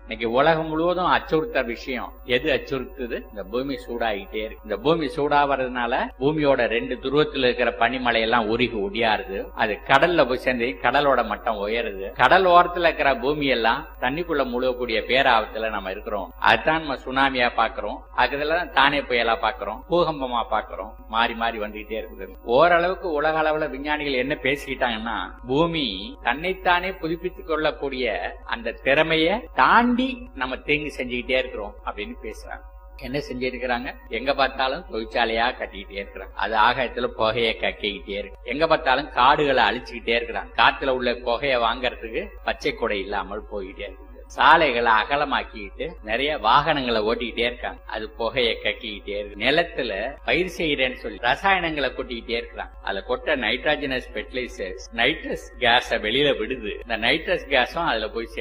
இன்னைக்கு உலகம் முழுவதும் அச்சுறுத்த விஷயம் எது அச்சுறுத்துது? இந்த பூமி சூடாகிட்டே இருக்கு. இந்த பூமி சூடாவதுனால பூமியோட 2 துருவத்தில் இருக்கிற பனிமலை எல்லாம் உருகி ஒடியாருது. அது கடல்ல போய் சேர்ந்து கடலோட மட்டம் உயருது. கடல் ஓரத்துல இருக்கிற பூமி எல்லாம் தண்ணிக்குள்ள முழுகக்கூடிய பேராபத்துல நம்ம இருக்கிறோம். அதுதான் நம்ம சுனாமியா பாக்குறோம். அதுதான் தானே புயலா பாக்குறோம், பூகம்பமா பாக்குறோம். மாறி மாறி வந்துகிட்டே இருக்குது. ஓரளவுக்கு உலக அளவுல விஞ்ஞானிகள் என்ன பேசிக்கிட்டாங்கன்னா, பூமி தன்னைத்தானே புதுப்பித்துக் கொள்ளக்கூடிய அந்த திறமைய தாண்டி நம்ம தேங்கி செஞ்சுக்கிட்டே இருக்கிறோம் அப்படின்னு பேசுறாங்க. என்ன செஞ்சிருக்கிறாங்க? எங்க பார்த்தாலும் தொழிற்சாலையா கட்டிக்கிட்டே இருக்கிறாங்க. அது ஆகாயத்துல புகையை கக்கிக்கிட்டே இருக்கு. எங்க பார்த்தாலும் காடுகளை அழிச்சுக்கிட்டே இருக்கிறாங்க. காத்துல உள்ள புகையை வாங்கறதுக்கு பச்சை கொடை இல்லாமல் போய்கிட்டே இருக்கு. சாலைகளை அகலமாக்கிட்டு நிறைய வாகனங்களை ஓட்டிக்கிட்டே இருக்காங்க. அது புகையை கக்கிக்கிட்டே இருக்கு. நிலத்துல பயிர் செய்யறேன்னு சொல்லி ரசாயனங்களை கொட்டிக்கிட்டே இருக்கிறாங்க. அதுல கொட்ட நைட்ரஜனஸ் ஃபெர்டிலைசர்ஸ் நைட்ரஸ் கேஸ வெளியில விடுது. இந்த நைட்ரஸ் கேஸும் அதுல போய்